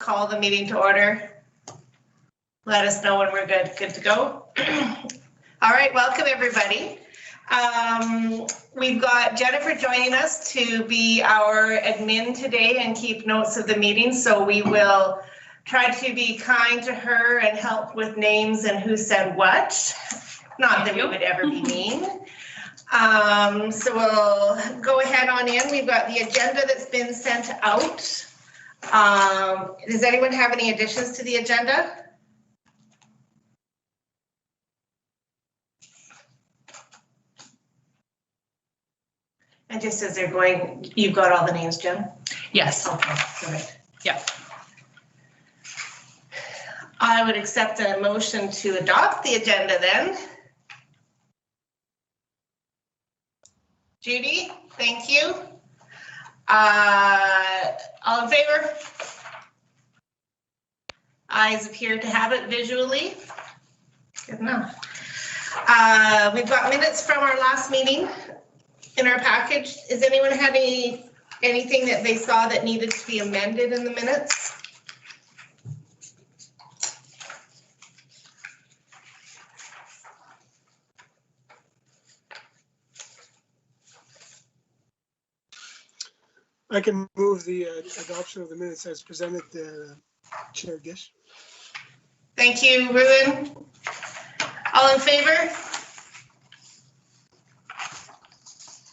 call the meeting to order. Let us know when we're good to go. All right, welcome everybody. We've got Jennifer joining us to be our admin today and keep notes of the meeting, so we will try to be kind to her and help with names and who said what. Not that we would ever be mean. So we'll go ahead on in. We've got the agenda that's been sent out. Does anyone have any additions to the agenda? And just as they're going, you've got all the names, Jen? Yes. Okay, correct. Yeah. I would accept a motion to adopt the agenda then. Judy, thank you. All in favor? Eyes appear to have it visually. Good enough. We've got minutes from our last meeting in our package. Has anyone had anything that they saw that needed to be amended in the minutes? I can move the adoption of the minutes as presented, Chair Gish. Thank you, Ruben. All in favor?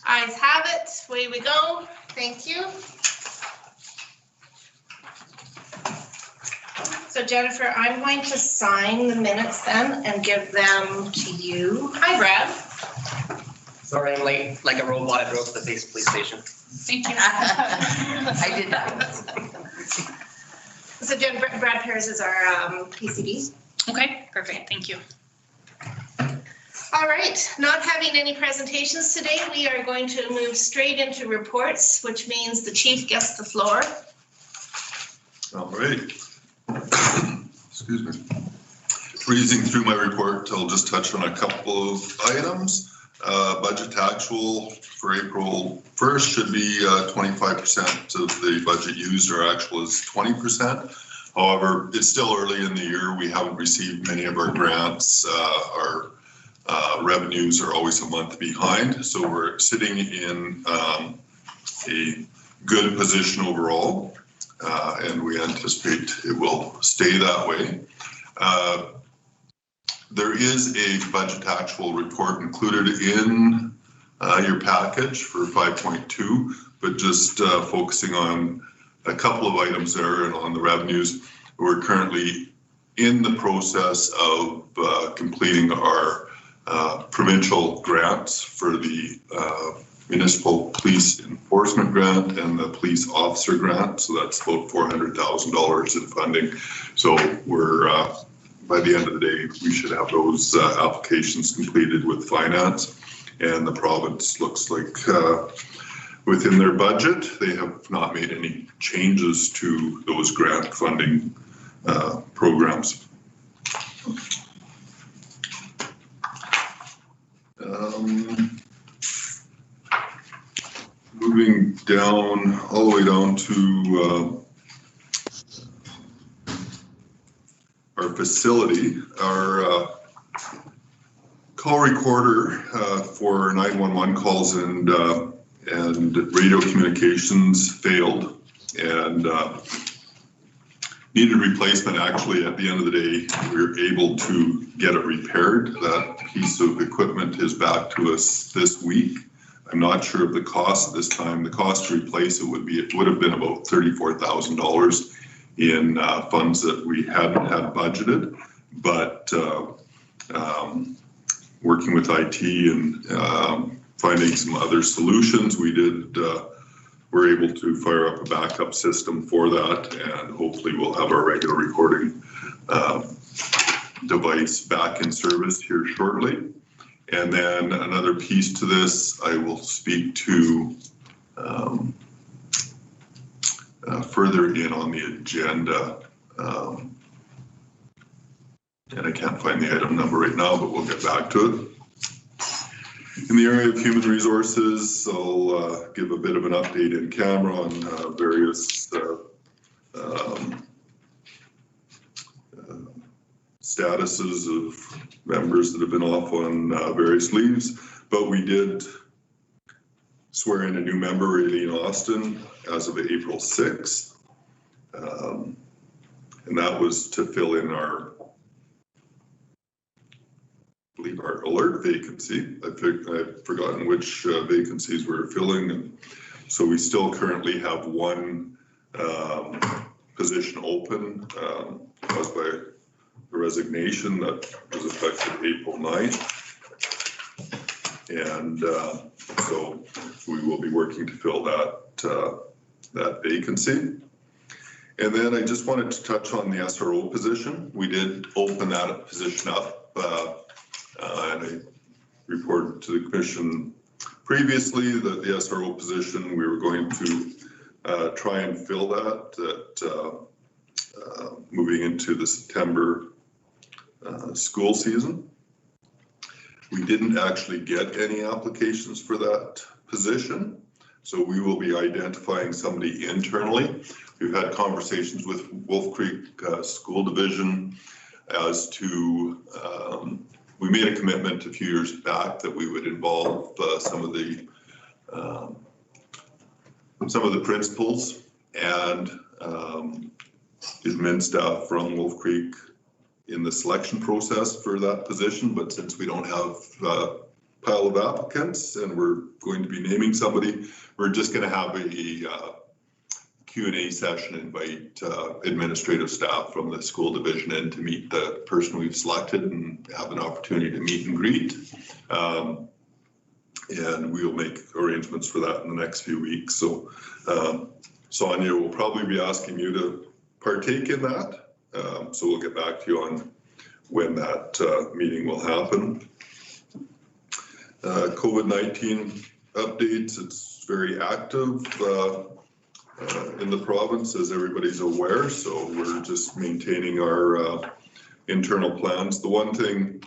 Ayes have it. Away we go. Thank you. So Jennifer, I'm going to sign the minutes then and give them to you. Hi, Brad. Sorry I'm late, like a robot, I drove to the police station. Thank you. I did that. So Jen, Brad Pears is our PCB. Okay, perfect. Thank you. All right, not having any presentations today, we are going to move straight into reports, which means the chief gets the floor. All right. Excuse me. Breezing through my report, I'll just touch on a couple of items. Budget actual for April 1st should be 25% of the budget used. Our actual is 20%. However, it's still early in the year. We haven't received many of our grants. Our revenues are always a month behind. So we're sitting in a good position overall, and we anticipate it will stay that way. There is a budget actual report included in your package for 5.2, but just focusing on a couple of items there and on the revenues. We're currently in the process of completing our provincial grants for the municipal police enforcement grant and the police officer grant. So that's about $400,000 in funding. So we're by the end of the day, we should have those applications completed with finance, and the province looks like within their budget, they have not made any changes to those grant funding programs. Moving down, all the way down to our facility, our call recorder for 911 calls and radio communications failed and needed replacement. Actually, at the end of the day, we were able to get it repaired. That piece of equipment is back to us this week. I'm not sure of the cost at this time. The cost to replace it would have been about $34,000 in funds that we hadn't had budgeted, but working with IT and finding some other solutions, we're able to fire up a backup system for that, and hopefully we'll have our regular recording device back in service here shortly. And then another piece to this, I will speak to further in on the agenda. And I can't find the item number right now, but we'll get back to it. In the area of human resources, I'll give a bit of an update in camera on various statuses of members that have been off on various leaves, but we did swear in a new member, Aileen Austin, as of April 6th. And that was to fill in our alert vacancy. I've forgotten which vacancies we're filling, and so we still currently have one position open caused by a resignation that was effective April 9th. And so we will be working to fill that vacancy. And then I just wanted to touch on the SRO position. We did open that position up, and I reported to the commission previously that the SRO position, we were going to try and fill that moving into the September school season. We didn't actually get any applications for that position, so we will be identifying somebody internally. We've had conversations with Wolf Creek School Division as to, we made a commitment a few years back that we would involve some of the principals and admin staff from Wolf Creek in the selection process for that position. But since we don't have a pile of applicants and we're going to be naming somebody, we're just going to have a Q&A session, invite administrative staff from the school division in to meet the person we've selected and have an opportunity to meet and greet. And we'll make arrangements for that in the next few weeks. So Sonia will probably be asking you to partake in that. So we'll get back to you on when that meeting will happen. COVID-19 updates, it's very active in the province, as everybody's aware, so we're just maintaining our internal plans. The one thing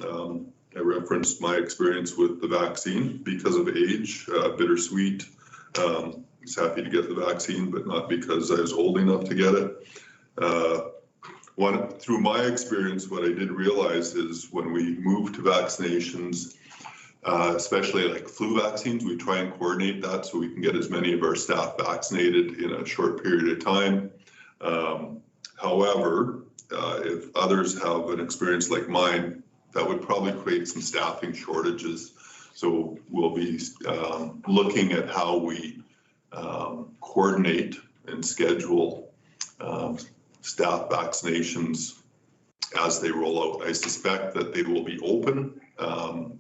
I referenced my experience with the vaccine because of age, bittersweet. I was happy to get the vaccine, but not because I was old enough to get it. Through my experience, what I did realize is when we move to vaccinations, especially like flu vaccines, we try and coordinate that so we can get as many of our staff vaccinated in a short period of time. However, if others have an experience like mine, that would probably create some staffing shortages. So we'll be looking at how we coordinate and schedule staff vaccinations as they roll out. I suspect that they will be open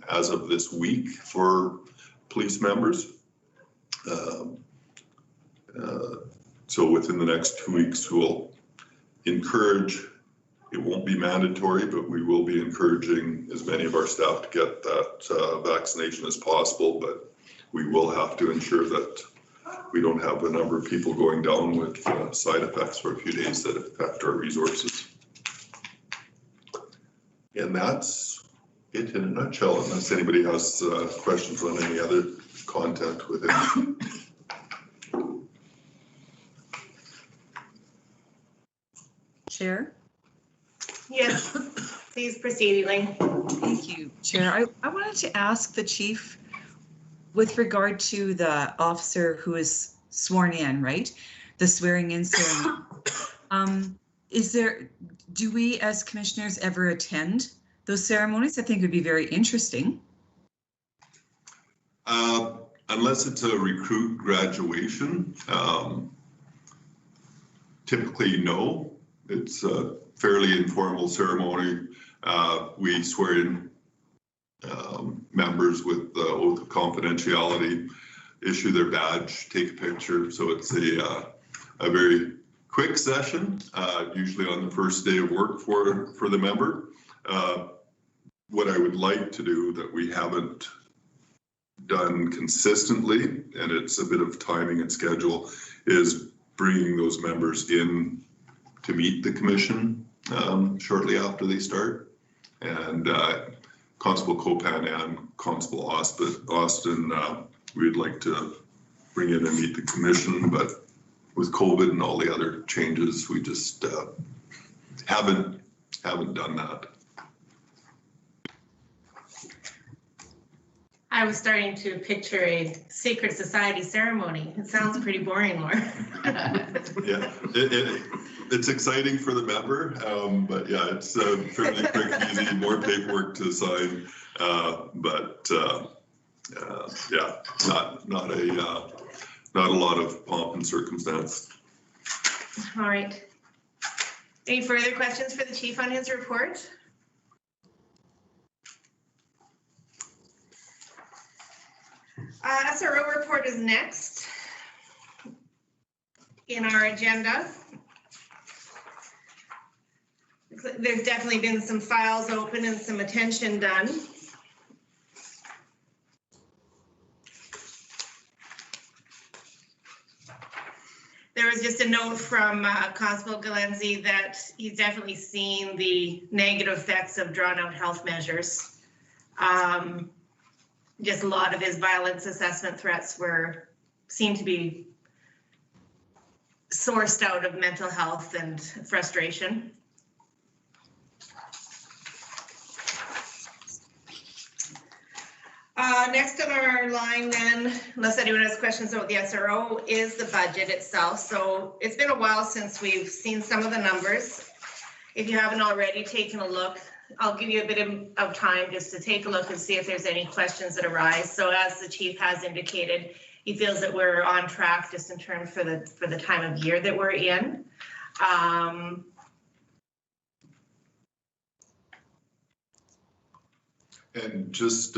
as of this week for police members. So within the next 2 weeks, we'll encourage, it won't be mandatory, but we will be encouraging as many of our staff to get that vaccination as possible, but we will have to ensure that we don't have a number of people going down with side effects for a few days that affect our resources. And that's it in a nutshell, unless anybody has questions on any other content with it. Chair? Yes, please proceed, Elaine. Thank you, Chair. I wanted to ask the chief with regard to the officer who is sworn in, right? The swearing in ceremony. Do we as commissioners ever attend those ceremonies? I think it would be very interesting. Unless it's a recruit graduation, typically no. It's a fairly informal ceremony. We swear in members with the oath of confidentiality, issue their badge, take a picture. So it's a very quick session, usually on the first day of work for the member. What I would like to do that we haven't done consistently, and it's a bit of timing and schedule, is bringing those members in to meet the commission shortly after they start. And Constable Copan and Constable Austin, we'd like to bring in and meet the commission, but with COVID and all the other changes, we just haven't done that. I was starting to picture a secret society ceremony. It sounds pretty boring, Laura. Yeah, it's exciting for the member, but yeah, it's fairly quick and easy, more paperwork to sign, but yeah, not a lot of pomp and circumstance. All right. Any further questions for the chief on his report? SRO report is next in our agenda. There's definitely been some files open and some attention done. There was just a note from Constable Galenzi that he's definitely seen the negative effects of drawn out health measures. Just a lot of his violence assessment threats seemed to be sourced out of mental health and frustration. Next on our line then, unless anyone has questions about the SRO, is the budget itself. So it's been a while since we've seen some of the numbers. If you haven't already taken a look, I'll give you a bit of time just to take a look and see if there's any questions that arise. So as the chief has indicated, he feels that we're on track just in terms for the time of year that we're in. And just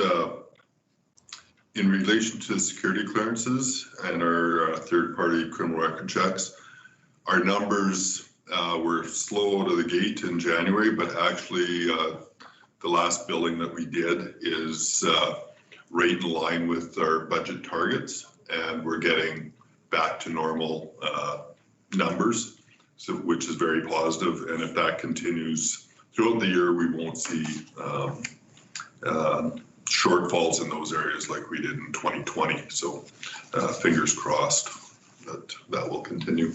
in relation to security clearances and our third-party criminal record checks, our numbers were slow out of the gate in January, but actually the last billing that we did is right in line with our budget targets, and we're getting back to normal numbers, so which is very positive. And if that continues throughout the year, we won't see shortfalls in those areas like we did in 2020. So fingers crossed that will continue.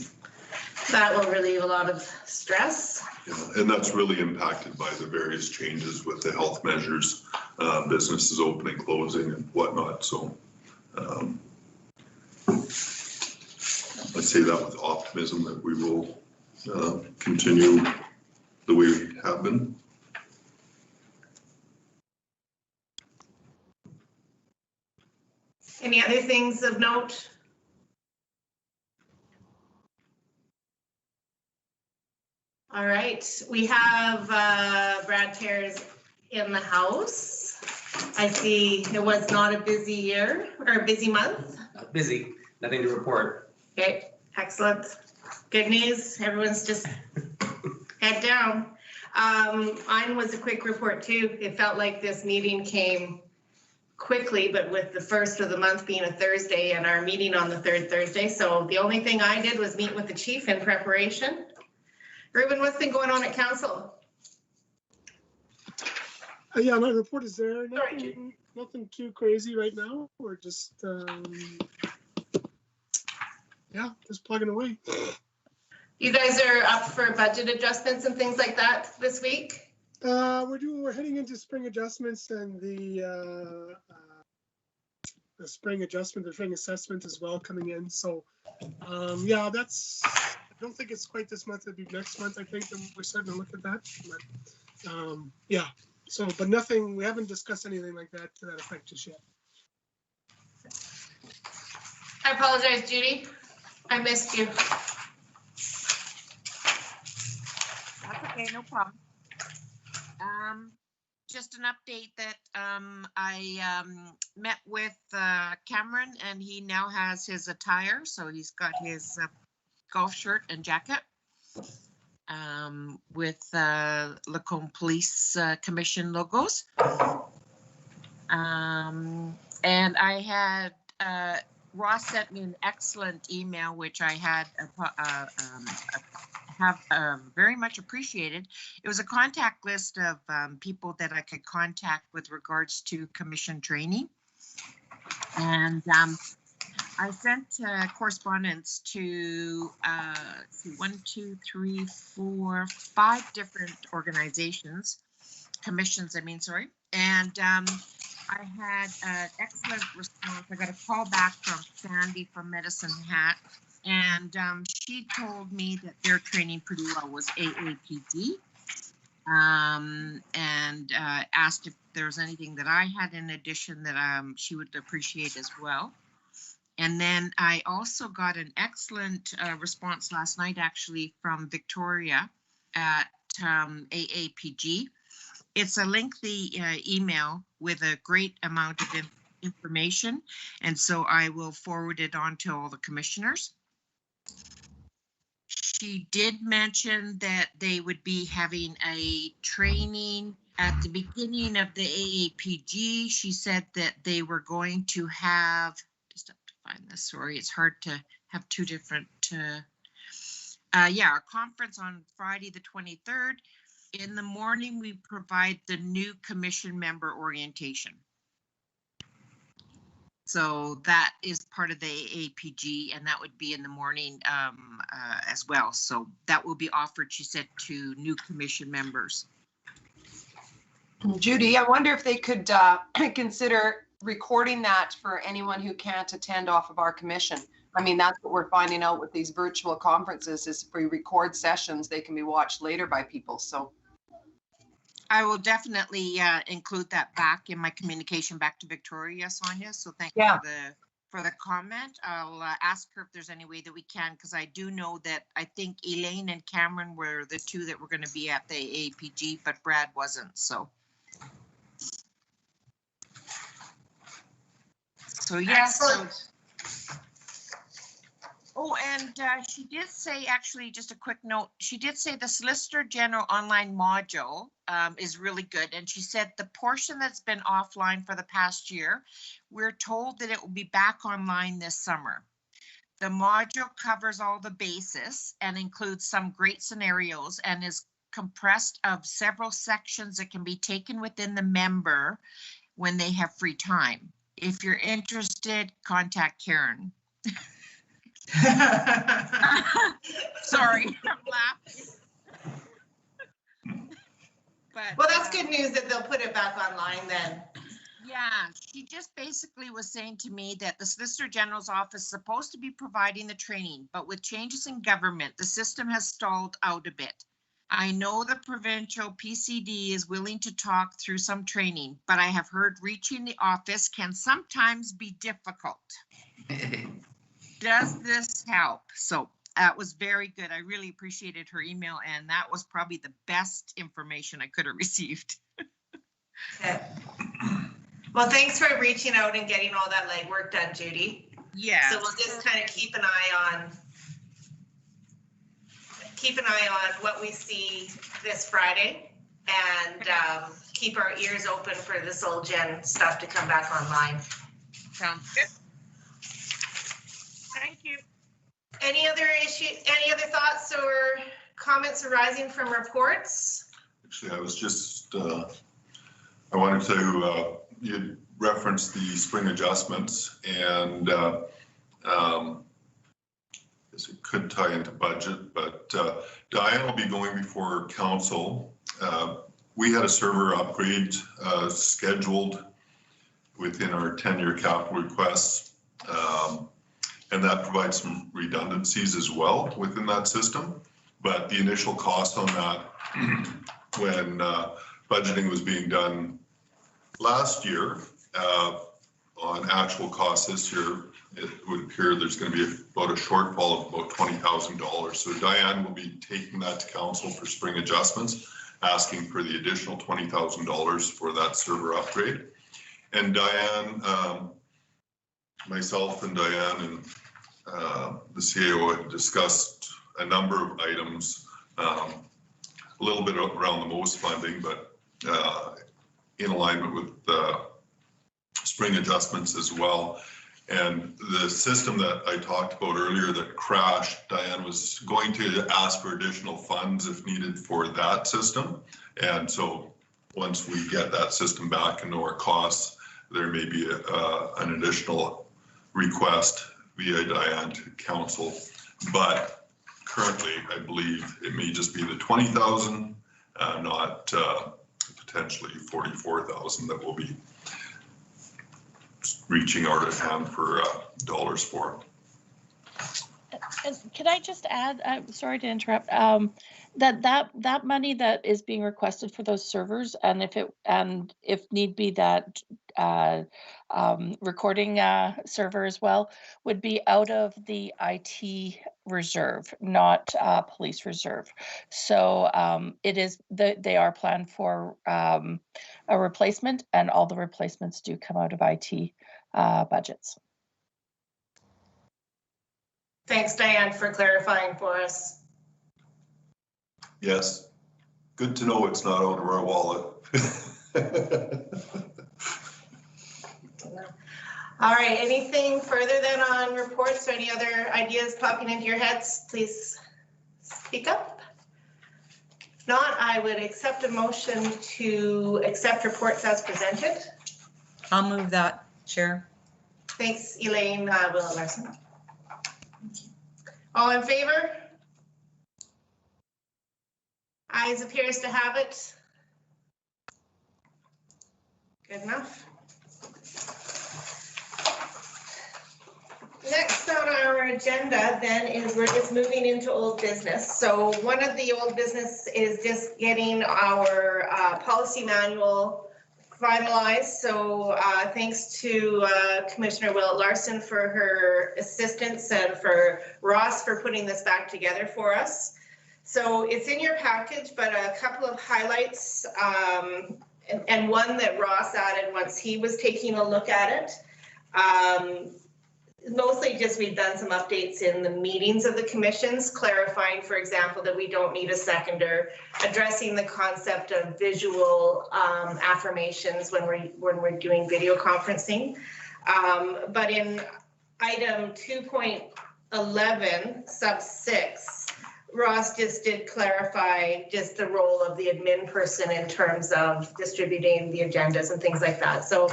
That will relieve a lot of stress. Yeah, and that's really impacted by the various changes with the health measures, businesses opening, closing and whatnot. So I say that with optimism that we will continue the way we have been. Any other things of note? All right, we have Brad Pears in the house. I see it was not a busy year or a busy month. Busy, nothing to report. Okay, excellent. Good news, everyone's just head down. Mine was a quick report too. It felt like this meeting came quickly, but with the first of the month being a Thursday and our meeting on the third Thursday. So the only thing I did was meet with the chief in preparation. Ruben, what's been going on at council? Yeah, my report is there. Sorry. Nothing too crazy right now. We're just, yeah, just plugging away. You guys are up for budget adjustments and things like that this week? We're heading into spring adjustments and the spring adjustment, the spring assessment as well coming in. So, yeah, I don't think it's quite this month. It'll be next month. I think we're starting to look at that. But, yeah. So, but nothing. We haven't discussed anything like that to that effect just yet. I apologize, Judy. I missed you. That's okay, no problem. Just an update that I met with Cameron, and he now has his attire. So he's got his golf shirt and jacket with Lacombe Police Commission logos. And I had Ross sent me an excellent email, which I had have very much appreciated. It was a contact list of people that I could contact with regards to commission training. And I sent correspondence to 5 different organizations, commissions, I mean, sorry. And I had an excellent response. I got a call back from Sandy from Medicine Hat, and she told me that their training pretty well was AAPD, and asked if there was anything that I had in addition that she would appreciate as well. And then I also got an excellent response last night, actually, from Victoria at AAPG. It's a lengthy email with a great amount of information, and so I will forward it on to all the commissioners. She did mention that they would be having a training at the beginning of the AAPG. She said that they were going to have, just have to find this, sorry, it's hard to have two different, a conference on Friday the 23rd. In the morning, we provide the new commission member orientation. So that is part of the AAPG, and that would be in the morning as well. So that will be offered, she said, to new commission members. Judy, I wonder if they could consider recording that for anyone who can't attend off of our commission. I mean, that's what we're finding out with these virtual conferences is if we record sessions, they can be watched later by people. So I will definitely include that back in my communication back to Victoria, Sonia. So thank you for the comment. I'll ask her if there's any way that we can, because I do know that I think Elaine and Cameron were the two that were going to be at the APG, but Brad wasn't. So yeah. Excellent. Oh, and she did say, actually, just a quick note, she did say the Solicitor General online module is really good. And she said the portion that's been offline for the past year, we're told that it will be back online this summer. The module covers all the bases and includes some great scenarios and is compressed of several sections that can be taken within the member when they have free time. If you're interested, contact Karen. Sorry, I'm laughing. But, Well, that's good news that they'll put it back online then. Yeah, she just basically was saying to me that the Solicitor General's office is supposed to be providing the training, but with changes in government, the system has stalled out a bit. I know the provincial PCD is willing to talk through some training, but I have heard reaching the office can sometimes be difficult. Does this help? So that was very good. I really appreciated her email, and that was probably the best information I could have received. Okay. Well, thanks for reaching out and getting all that legwork done, Judy. Yeah. So we'll just kind of keep an eye on what we see this Friday, and keep our ears open for this old gen stuff to come back online. Sounds good. Thank you. Any other thoughts or comments arising from reports? Actually, I was just, I wanted to, you referenced the spring adjustments, and I guess it could tie into budget, but Diane will be going before council. We had a server upgrade scheduled within our 10-year capital requests. And that provides some redundancies as well within that system. But the initial cost on that, when budgeting was being done last year, on actual costs this year, it would appear there's going to be about a shortfall of about $20,000. So Diane will be taking that to council for spring adjustments, asking for the additional $20,000 for that server upgrade. And Diane, myself and Diane and the CAO had discussed a number of items, a little bit around the most funding, but in alignment with spring adjustments as well. And the system that I talked about earlier that crashed, Diane was going to ask for additional funds if needed for that system. And so once we get that system back and know our costs, there may be an additional request via Diane to council. But currently, I believe it may just be the 20,000, not potentially 44,000 that will be reaching out at hand for dollars for. And can I just add, I'm sorry to interrupt, that money that is being requested for those servers, and if need be that recording server as well, would be out of the IT reserve, not police reserve. So they are planned for a replacement, and all the replacements do come out of IT budgets. Thanks, Diane, for clarifying for us. Yes. Good to know it's not out of our wallet. All right, anything further then on reports or any other ideas popping into your heads? Please speak up. If not, I would accept a motion to accept reports as presented. I'll move that, Chair. Thanks, Elaine Will-Larson. All in favor? Ayes appears to have it. Good enough. Next on our agenda then is we're just moving into old business. So one of the old business is just getting our policy manual finalized. So thanks to Commissioner Will-Larson for her assistance and for Ross for putting this back together for us. So it's in your package, but a couple of highlights and one that Ross added once he was taking a look at it. Mostly just we've done some updates in the meetings of the commissions, clarifying, for example, that we don't need a seconder, addressing the concept of visual affirmations when we're doing video conferencing. But in item 2.11 sub 6, Ross just did clarify just the role of the admin person in terms of distributing the agendas and things like that. So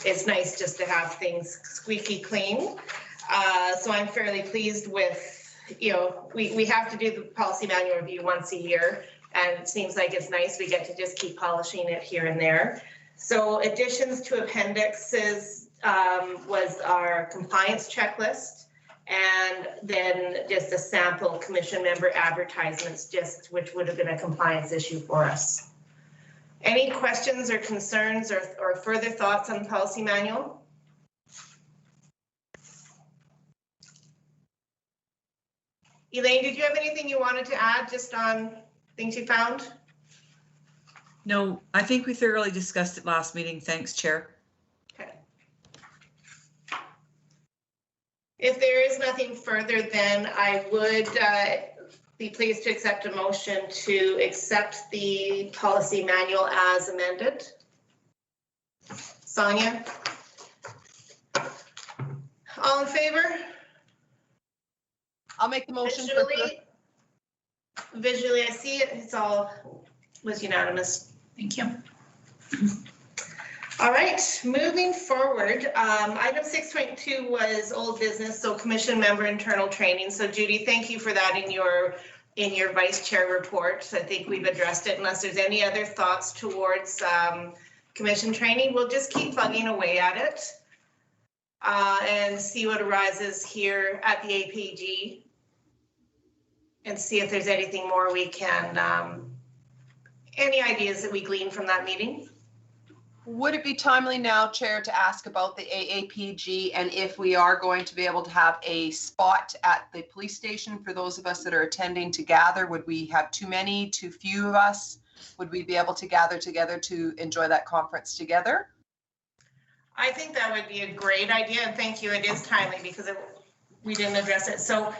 it's nice just to have things squeaky clean. So I'm fairly pleased with, we have to do the policy manual review once a year, and it seems like it's nice we get to just keep polishing it here and there. So additions to appendixes was our compliance checklist, and then just a sample commission member advertisements, which would have been a compliance issue for us. Any questions or concerns or further thoughts on the policy manual? Elaine, did you have anything you wanted to add just on things you found? No, I think we thoroughly discussed it last meeting. Thanks, Chair. Okay. If there is nothing further, then I would be pleased to accept a motion to accept the policy manual as amended. Sonia? All in favor? I'll make the motion. Visually, I see it. It's all was unanimous. Thank you. All right, moving forward, item 6.2 was old business, so commission member internal training. So Judy, thank you for that in your vice chair report. I think we've addressed it. Unless there's any other thoughts towards commission training, we'll just keep plugging away at it and see what arises here at the APG and see if there's anything more we can, any ideas that we glean from that meeting. Would it be timely now, Chair, to ask about the AAPG and if we are going to be able to have a spot at the police station for those of us that are attending to gather? Would we have too many, too few of us? Would we be able to gather together to enjoy that conference together? I think that would be a great idea, and thank you. It is timely because we didn't address it. So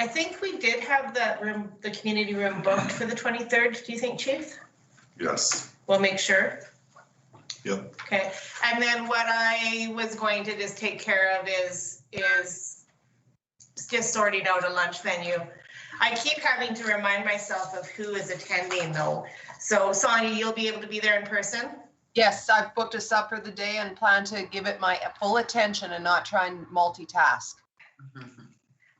I think we did have that room, the community room, booked for the 23rd. Do you think, Chief? Yes. We'll make sure. Yep. Okay, and then what I was going to just take care of is just sorting out a lunch venue. I keep having to remind myself of who is attending though. So Sonia, you'll be able to be there in person? Yes, I've booked us up for the day and plan to give it my full attention and not try and multitask.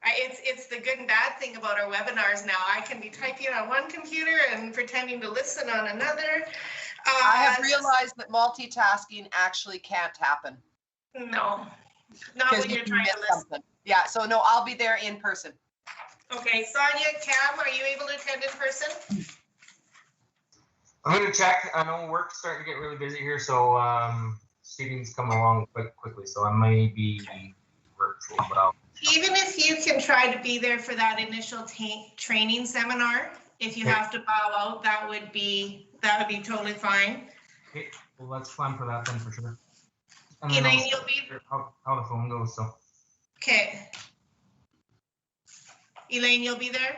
It's the good and bad thing about our webinars now. I can be typing on one computer and pretending to listen on another. I have realized that multitasking actually can't happen. No, not Because when you you're trying to missed listen. something. Yeah, so no, I'll be there in person. Okay, Sonia, Cam, are you able to attend in person? I'm gonna check. I know work's starting to get really busy here, so seating's coming along quite quickly, so I may be virtual, but I'll. Even if you can try to be there for that initial training seminar, if you Okay. have to bow out, that would be totally fine. Okay, well, let's plan for that then for sure. And then Elaine, I'll you'll be, hear how the phone goes, so. okay. Elaine, you'll be there?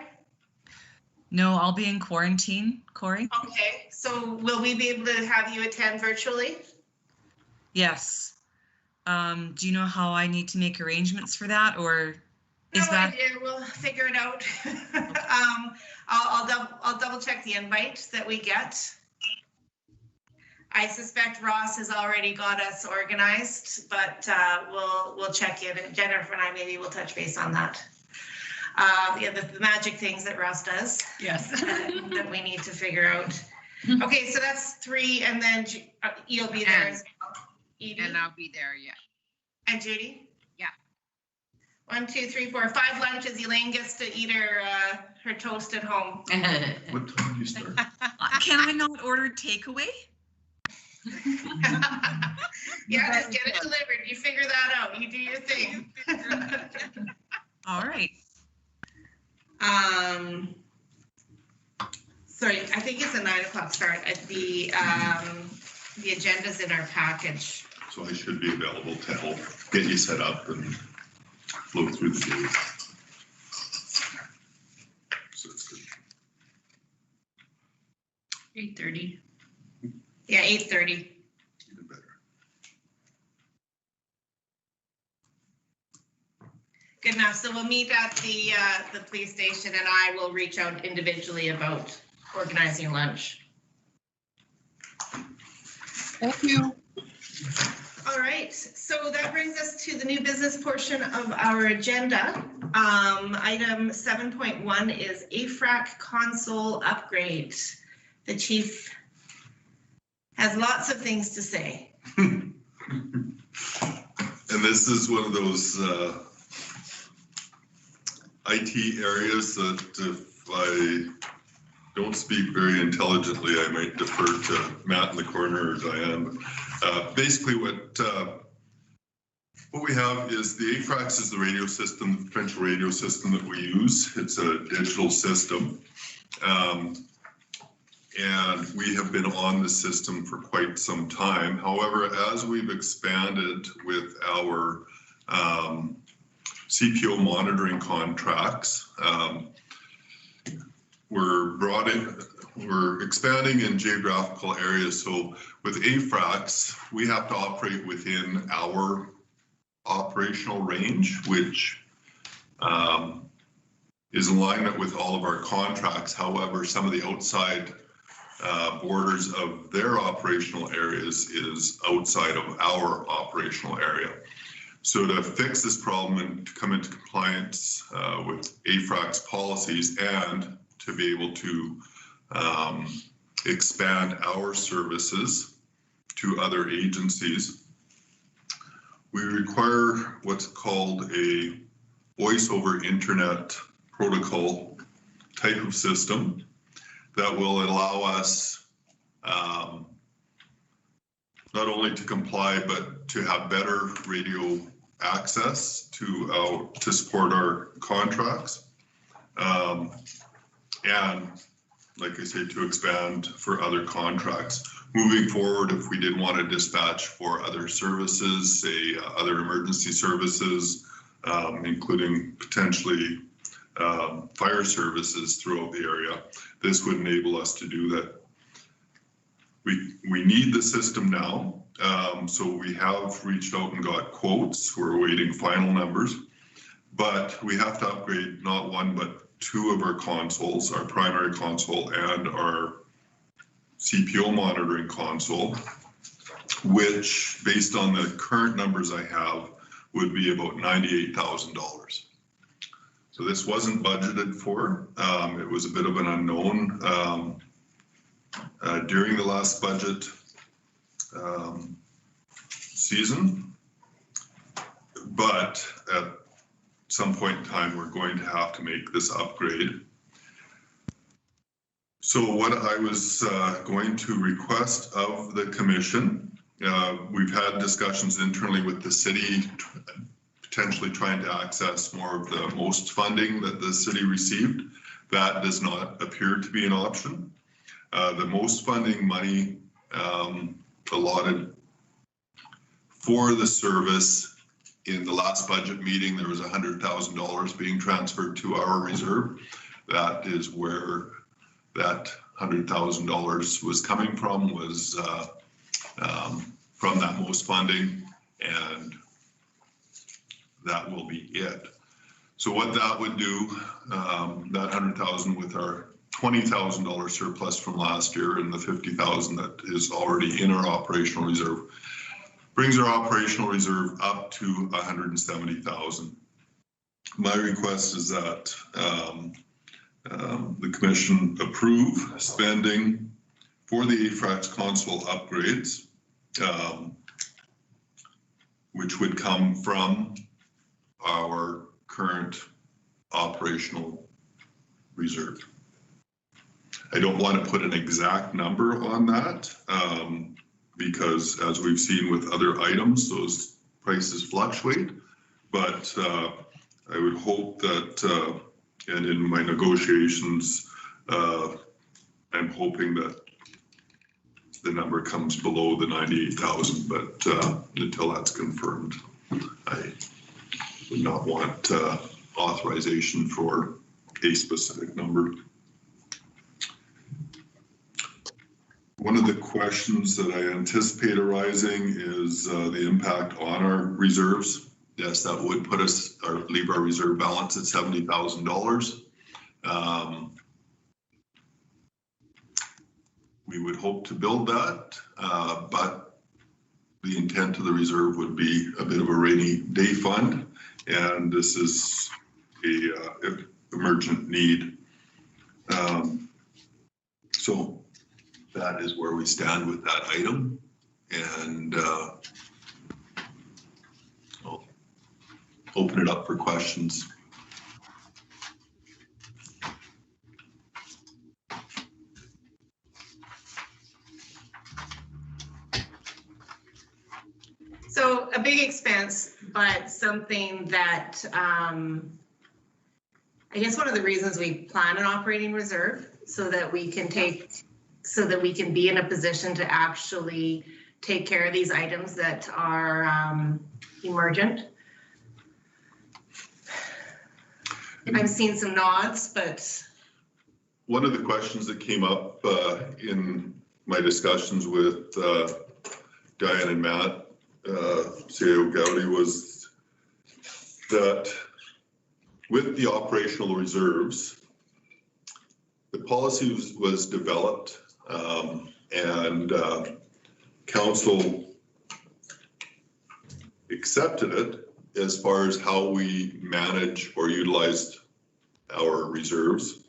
No, I'll be in quarantine, Corey. Okay, so will we be able to have you attend virtually? Yes. Do you know how I need to make arrangements for that, or is No that? idea, we'll figure it out. I'll double check the invite that we get. I suspect Ross has already got us organized, but we'll check in. Jennifer and I maybe will touch base on that. Yeah, the magic things that Ross does. Yes. That we need to figure out. Okay, so that's 3, and then you'll be there as well. Edie? And I'll be there, yeah. And Judy? Yeah. 1, 2, 3, 4, 5 lunches. Elaine gets to eat her toast at home. What time do you start? Can I not order takeaway? Yeah, just get it delivered. You figure that out. You do your thing. All right. Sorry, I think it's a 9 o'clock start. The agenda's in our package. So I should be available to help get you set up and flow through the day. So it's good. 8:30. Yeah, 8:30. Even better. Good enough. So we'll meet at the police station, and I will reach out individually about organizing lunch. Thank you. All right, so that brings us to the new business portion of our agenda. Item 7.1 is AFRAC console upgrade. The chief has lots of things to say. And this is one of those IT areas that if I don't speak very intelligently, I might defer to Matt in the corner or Diane. Basically what we have is the AFRAX is the radio system, the provincial radio system that we use. It's a digital system. And we have been on the system for quite some time. However, as we've expanded with our CPO monitoring contracts, we're expanding in geographical areas. So with AFRAX, we have to operate within our operational range, which is in alignment with all of our contracts. However, some of the outside borders of their operational areas is outside of our operational area. So to fix this problem and to come into compliance with AFRAC's policies and to be able to expand our services to other agencies, we require what's called a voice over internet protocol type of system that will allow us not only to comply, but to have better radio access to support our contracts. And like I say, to expand for other contracts. Moving forward, if we did want to dispatch for other services, say other emergency services, including potentially fire services throughout the area, this would enable us to do that. We need the system now, so we have reached out and got quotes. We're awaiting final numbers, but we have to upgrade not one but 2 of our consoles, our primary console and our CPO monitoring console, which based on the current numbers I have would be about $98,000. So this wasn't budgeted for. It was a bit of an unknown during the last budget season. but at some point in time, we're going to have to make this upgrade. So what I was going to request of the commission, we've had discussions internally with the city, potentially trying to access more of the most funding that the city received. That does not appear to be an option. The most funding money allotted for the service in the last budget meeting, there was $100,000 being transferred to our reserve. That is where that $100,000 was coming from, was from that most funding, and that will be it. So what that would do, that $100,000 with our $20,000 surplus from last year and the $50,000 that is already in our operational reserve, brings our operational reserve up to $170,000. My request is that the commission approve spending for the AFRAX console upgrades, which would come from our current operational reserve. I don't want to put an exact number on that because, as we've seen with other items, those prices fluctuate. But I would hope that, and in my negotiations, I'm hoping that the number comes below the 98,000, but until that's confirmed, I would not want authorization for a specific number. One of the questions that I anticipate arising is the impact on our reserves. Yes, that would put us, or leave our reserve balance at $70,000. We would hope to build that, but the intent of the reserve would be a bit of a rainy day fund, and this is a emergent need. So that is where we stand with that item, and I'll open it up for questions. So a big expense, but something that I guess one of the reasons we plan an operating reserve so that we can be in a position to actually take care of these items that are emergent. I've seen some nods, but. One of the questions that came up in my discussions with Diane and Matt, CAO Gowdy, was that with the operational reserves, the policy was developed and council accepted it as far as how we manage or utilize our reserves.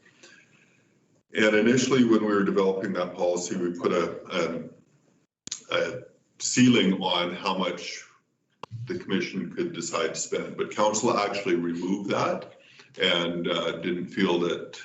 And initially, when we were developing that policy, we put a ceiling on how much the commission could decide to spend, but council actually removed that and didn't feel that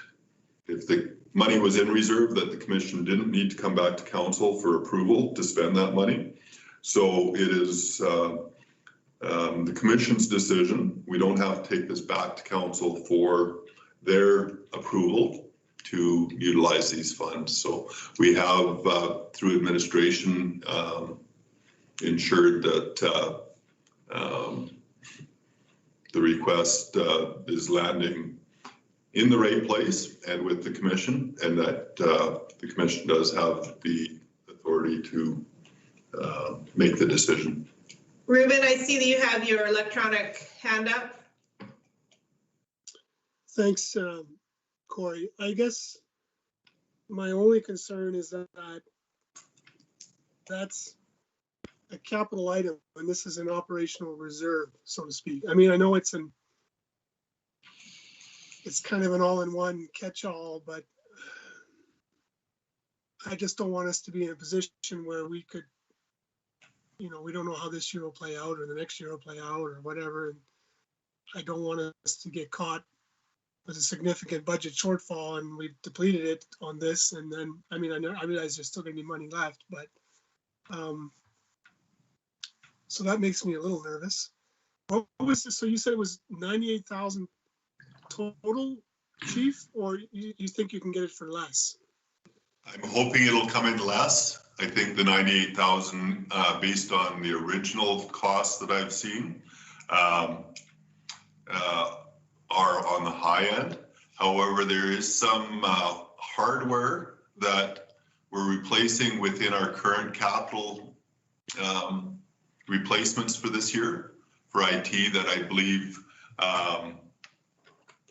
if the money was in reserve, that the commission didn't need to come back to council for approval to spend that money. So it is the commission's decision. We don't have to take this back to council for their approval to utilize these funds. So we have, through administration, ensured that the request is landing in the right place and with the commission, and that the commission does have the authority to make the decision. Ruben, I see that you have your electronic hand up. Thanks, Corey. I guess my only concern is that that's a capital item and this is an operational reserve, so to speak. I mean, I know it's kind of an all-in-one catch-all, but I just don't want us to be in a position where we could you know, we don't know how this year will play out or the next year will play out or whatever. And I don't want us to get caught with a significant budget shortfall and we've depleted it on this. And then, I mean, I realize there's still gonna be money left, but so that makes me a little nervous. What was this? So you said it was 98,000 total, Chief, or you think you can get it for less? I'm hoping it'll come in less. I think the 98,000, based on the original costs that I've seen, are on the high end. However, there is some hardware that we're replacing within our current capital replacements for this year for IT that I believe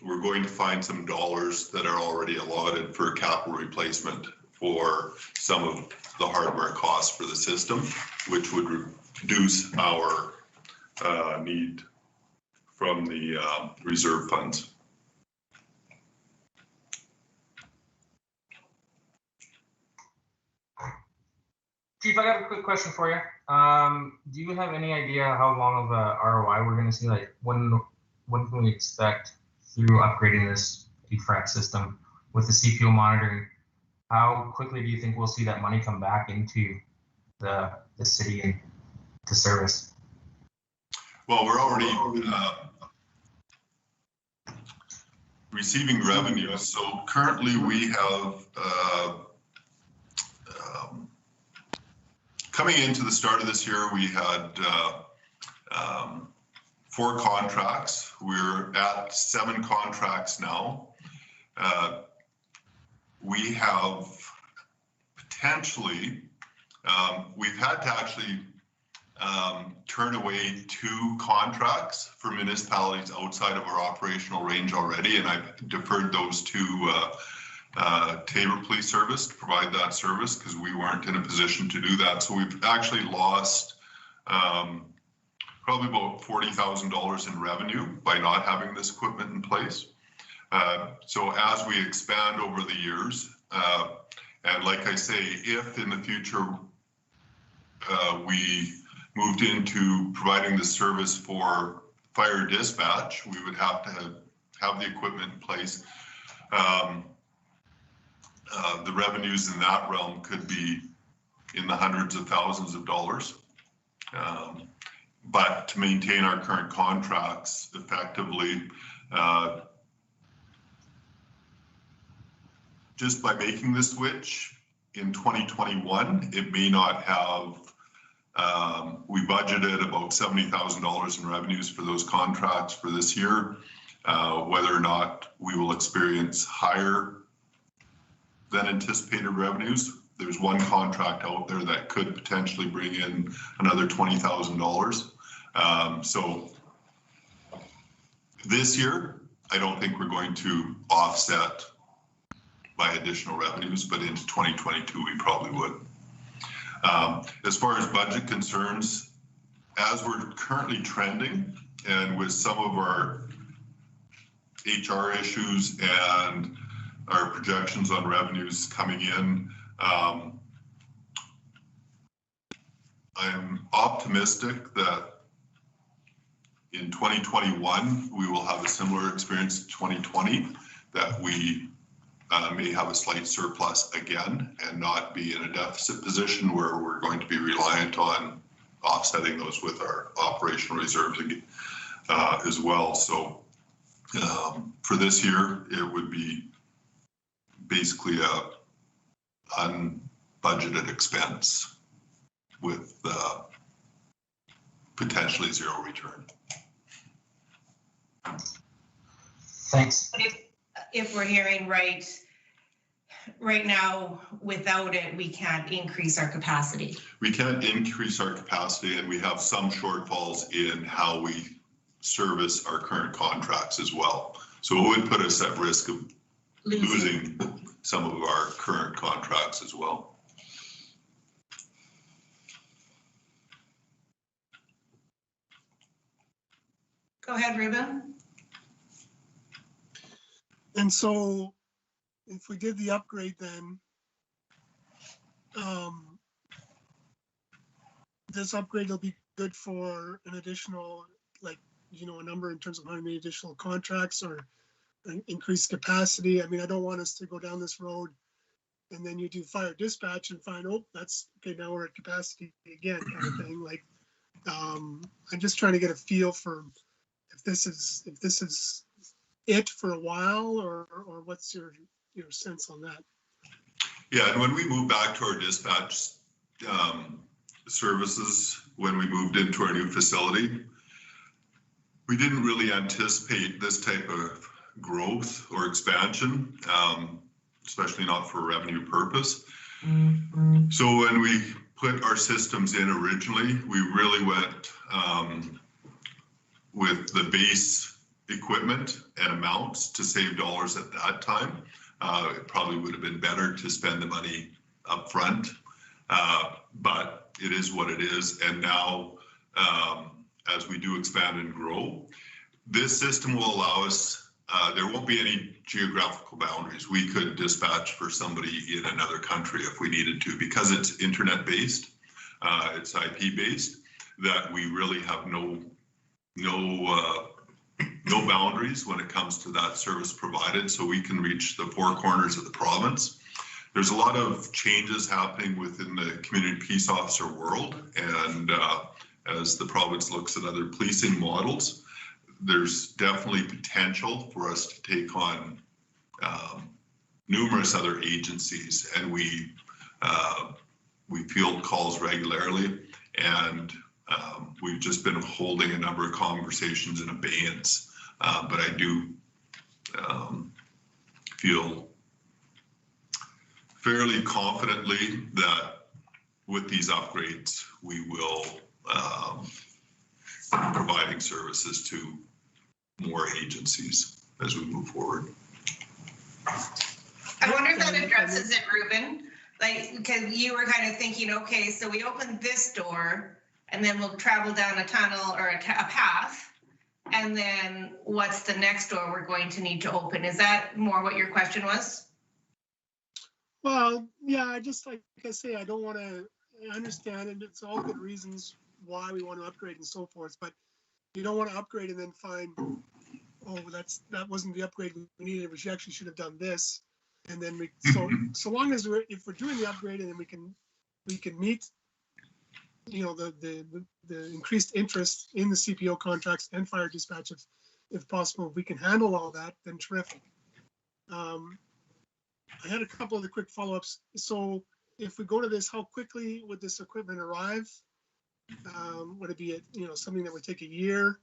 we're going to find some dollars that are already allotted for capital replacement for some of the hardware costs for the system, which would reduce our need from the reserve funds. Chief, I got a quick question for you. Do you have any idea how long of a ROI we're going to see? Like when can we expect through upgrading this defrag system with the CPU monitoring? How quickly do you think we'll see that money come back into the city and to service? Well, we're already receiving revenue. So currently we have coming into the start of this year, we had 4 contracts. We're at 7 contracts now. We have potentially, we've had to actually turn away 2 contracts for municipalities outside of our operational range already, and I've deferred those to Tabor Police Service to provide that service because we weren't in a position to do that. So we've actually lost probably about $40,000 in revenue by not having this equipment in place. So as we expand over the years, and like I say, if in the future we moved into providing the service for fire dispatch, we would have to have the equipment in place. The revenues in that realm could be in the hundreds of thousands of dollars. But to maintain our current contracts effectively, just by making the switch in 2021, it may not have, we budgeted about $70,000 in revenues for those contracts for this year. Whether or not we will experience higher than anticipated revenues, there's one contract out there that could potentially bring in another $20,000. So this year, I don't think we're going to offset by additional revenues, but into 2022, we probably would. As far as budget concerns, as we're currently trending and with some of our HR issues and our projections on revenues coming in, I'm optimistic that in 2021, we will have a similar experience to 2020, that we may have a slight surplus again and not be in a deficit position where we're going to be reliant on offsetting those with our operational reserves as well. So for this year, it would be basically a unbudgeted expense with potentially zero return. Thanks. If we're hearing right now, without it, we can't increase our capacity. We can't increase our capacity, and we have some shortfalls in how we service our current contracts as well. So it would put us at risk of losing some of our current contracts as well. Go ahead, Ruben. And so if we did the upgrade, then this upgrade will be good for an additional, like, you know, a number in terms of how many additional contracts or an increased capacity. I mean, I don't want us to go down this road and then you do fire dispatch and find, oh, that's okay, now we're at capacity again, kind of thing. Like, I'm just trying to get a feel for if this is it for a while, or what's your sense on that? Yeah, and when we moved back to our dispatch services, when we moved into our new facility, we didn't really anticipate this type of growth or expansion, especially not for a revenue purpose. So when we put our systems in originally, we really went with the base equipment and amounts to save dollars at that time. It probably would have been better to spend the money up front, but it is what it is. And now, as we do expand and grow, this system will allow us, there won't be any geographical boundaries. We could dispatch for somebody in another country if we needed to, because it's internet based, it's IP based, that we really have no boundaries when it comes to that service provided, so we can reach the four corners of the province. There's a lot of changes happening within the community peace officer world, and as the province looks at other policing models, there's definitely potential for us to take on numerous other agencies, and we field calls regularly, and we've just been holding a number of conversations in abeyance, but I do feel fairly confidently that with these upgrades, we will be providing services to more agencies as we move forward. I wonder if that addresses it, Ruben, like, because you were kind of thinking, okay, so we open this door and then we'll travel down a tunnel or a path, and then what's the next door we're going to need to open? Is that more what your question was? Well, yeah, just like I say, I don't want to, I understand, and it's all good reasons why we want to upgrade and so forth, but you don't want to upgrade and then find, oh, that wasn't the upgrade we needed, we actually should have done this. And then we, so long as if we're doing the upgrade and then we can meet, you know, the increased interest in the CPO contracts and fire dispatch, if possible, if we can handle all that, then terrific. I had a couple of the quick follow-ups. So if we go to this, how quickly would this equipment arrive? Would it be something that would take a year?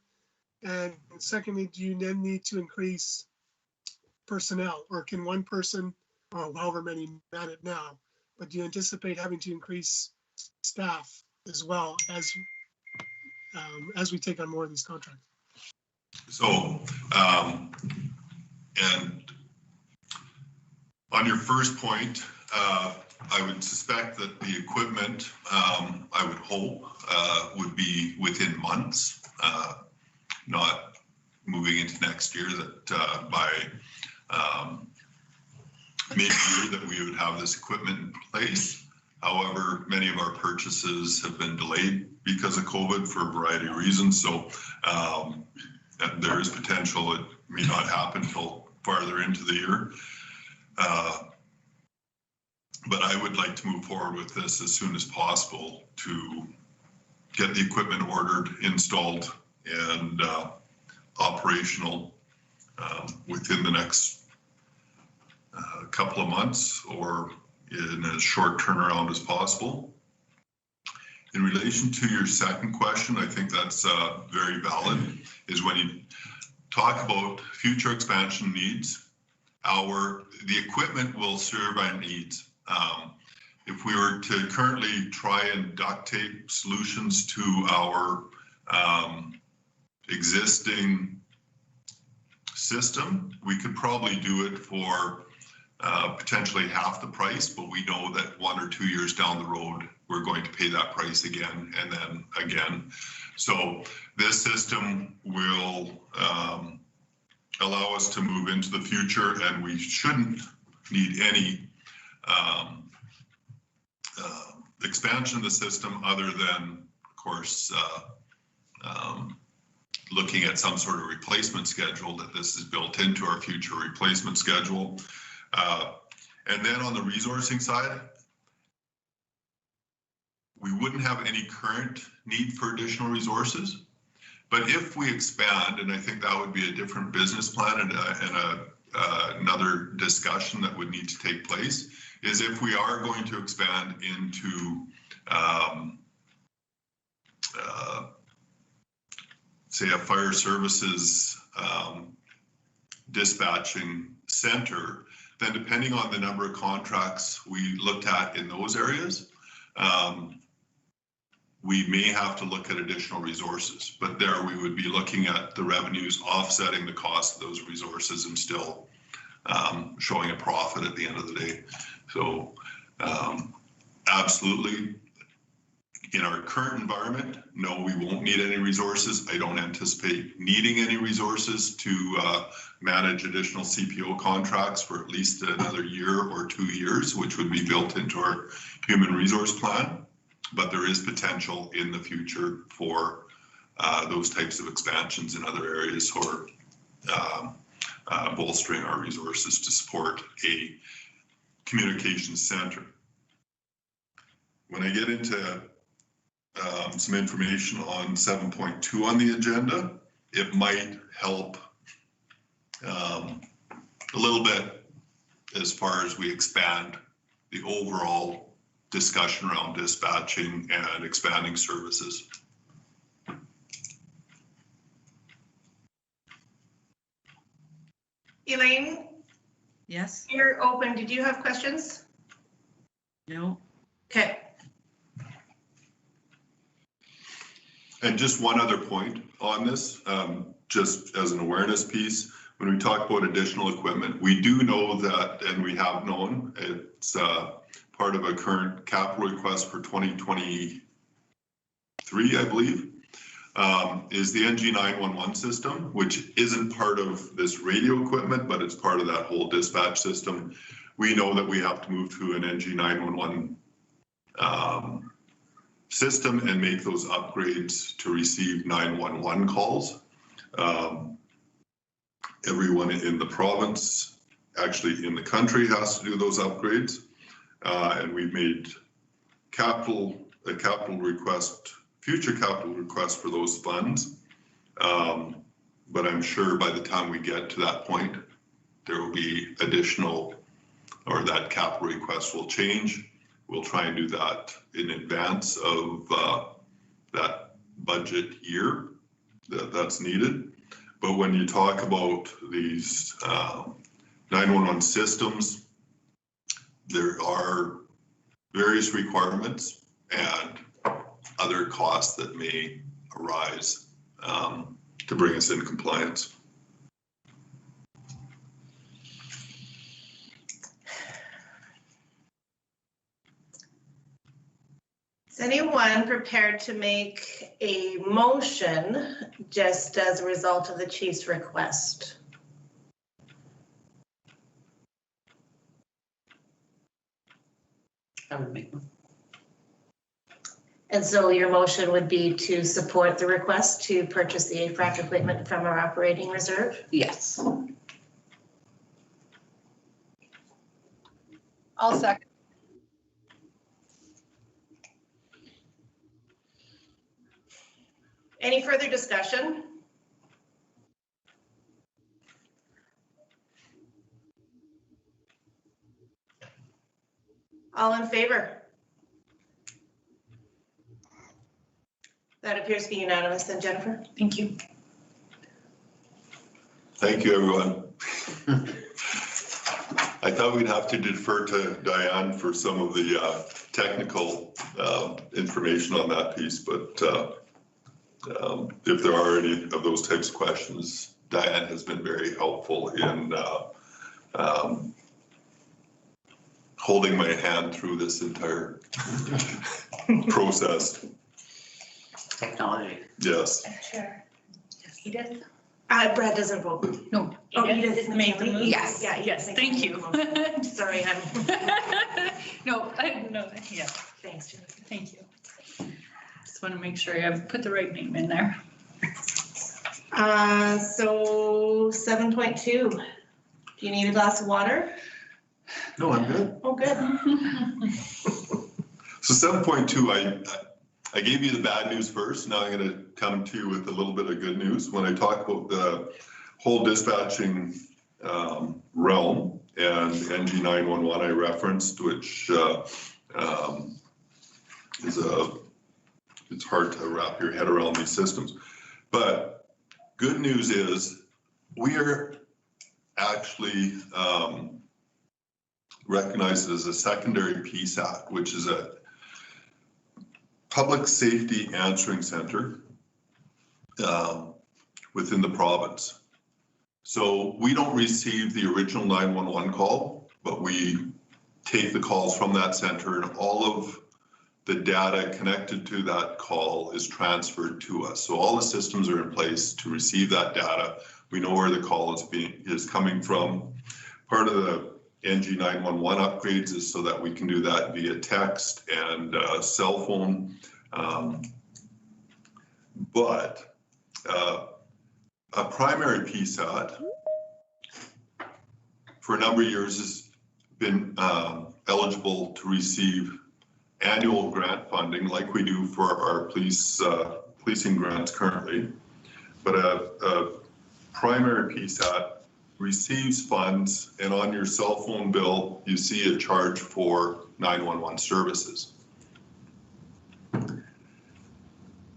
And secondly, do you then need to increase personnel, or can one person, or however many, man it now, but do you anticipate having to increase staff as well as we take on more of these contracts? So, and on your first point, I would suspect that the equipment, I would hope, would be within months, not moving into next year, that by mid-year that we would have this equipment in place. However, many of our purchases have been delayed because of COVID for a variety of reasons. So there is potential it may not happen until farther into the year. But I would like to move forward with this as soon as possible to get the equipment ordered, installed, and operational within the next couple of months, or in as short turnaround as possible. In relation to your second question, I think that's very valid, is when you talk about future expansion needs, the equipment will serve our needs. If we were to currently try and duct tape solutions to our existing system, we could probably do it for potentially half the price, but we know that 1 or 2 years down the road, we're going to pay that price again and then again. So this system will allow us to move into the future, and we shouldn't need any expansion of the system other than course, looking at some sort of replacement schedule, that this is built into our future replacement schedule. And then on the resourcing side, we wouldn't have any current need for additional resources. But if we expand, and I think that would be a different business plan and another discussion that would need to take place, is if we are going to expand into, say, a fire services dispatching center, then depending on the number of contracts we looked at in those areas, we may have to look at additional resources, but there we would be looking at the revenues offsetting the cost of those resources and still showing a profit at the end of the day. So absolutely, in our current environment, no, we won't need any resources. I don't anticipate needing any resources to manage additional CPO contracts for at least another year or 2 years, which would be built into our human resource plan. But there is potential in the future for those types of expansions in other areas, or bolstering our resources to support a communications center. When I get into some information on 7.2 on the agenda, it might help a little bit as far as we expand the overall discussion around dispatching and expanding services. Elaine, Yes? you're open. Did you have questions? No? Okay. And just one other point on this, just as an awareness piece, when we talk about additional equipment, we do know that, and we have known, it's part of a current capital request for 2023, I believe, is the NG 911 system, which isn't part of this radio equipment, but it's part of that whole dispatch system. We know that we have to move to an NG 911 system and make those upgrades to receive 911 calls. Everyone in the province, actually in the country, has to do those upgrades. And we've made a capital request, future capital request for those funds. But I'm sure by the time we get to that point, there will be additional, or that capital request will change. We'll try and do that in advance of that budget year that's needed. But when you talk about these 911 systems, there are various requirements and other costs that may arise to bring us in compliance. Is anyone prepared to make a motion just as a result of the chief's request? I would make one. And so your motion would be to support the request to purchase the AFRAC equipment from our operating reserve? Yes. I'll second. Any further discussion? All in favor? That appears to be unanimous then, Jennifer. Thank you. Thank you, everyone. I thought we'd have to defer to Diane for some of the technical information on that piece, but if there are any of those types of questions, Diane has been very helpful in holding my hand through this entire process. Technology. Yes. Chair. Edith? Brad doesn't vote. No. Oh, Edith made the move? Yes. Yeah, yes. Thank you. Sorry, I'm. No, yeah. Thanks, Jennifer. Thank you. Just want to make sure I put the right name in there. So 7.2. Do you need a glass of water? No, I'm good. Oh, good. So 7.2, I gave you the bad news first. Now I'm going to come to you with a little bit of good news. When I talk about the whole dispatching realm and NG911 I referenced, which it's hard to wrap your head around these systems. But good news is we are actually recognized as a secondary PSAT, which is a public safety answering center within the province. So we don't receive the original 911 call, but we take the calls from that center, and all of the data connected to that call is transferred to us. So all the systems are in place to receive that data. We know where the call is coming from. Part of the NG911 upgrades is so that we can do that via text and cell phone. But a primary PSAT for a number of years has been eligible to receive annual grant funding like we do for our policing grants currently. But a primary PSAT receives funds, and on your cell phone bill, you see a charge for 911 services.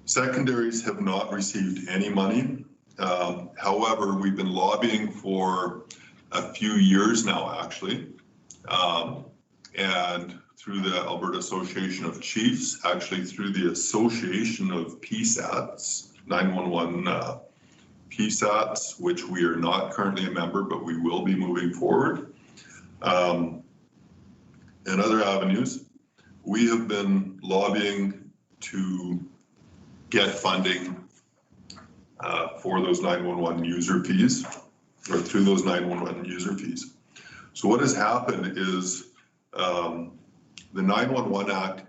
Secondaries have not received any money. However, we've been lobbying for a few years now, actually, and through the Alberta Association of Chiefs, actually through the Association of PSATs, 911 PSATs, which we are not currently a member, but we will be moving forward. And other avenues, we have been lobbying to get funding for those 911 user fees, or through those 911 user fees. So what has happened is the 911 Act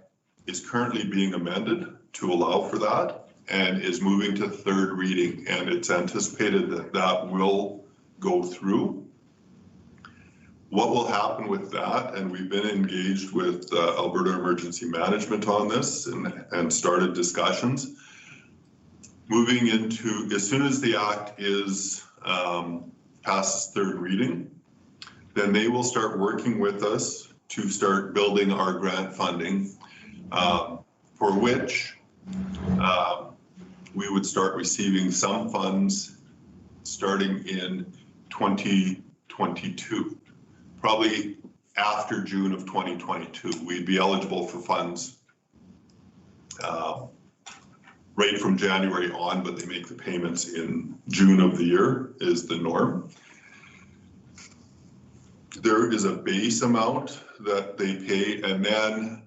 is currently being amended to allow for that and is moving to third reading, and it's anticipated that that will go through. What will happen with that, and we've been engaged with Alberta Emergency Management on this and started discussions. Moving into, as soon as the Act is passes third reading, then they will start working with us to start building our grant funding, for which we would start receiving some funds starting in 2022, probably after June of 2022. We'd be eligible for funds right from January on, but they make the payments in June of the year is the norm. There is a base amount that they pay, and then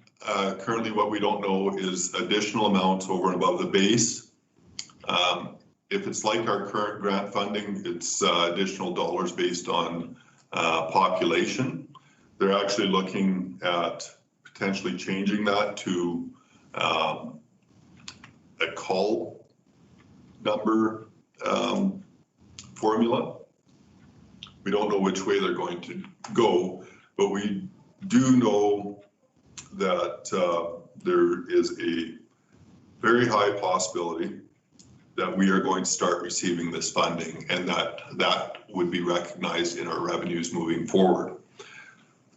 currently what we don't know is additional amounts over and above the base. If it's like our current grant funding, it's additional dollars based on population. They're actually looking at potentially changing that to a call number formula. We don't know which way they're going to go, but we do know that there is a very high possibility that we are going to start receiving this funding, and that would be recognized in our revenues moving forward.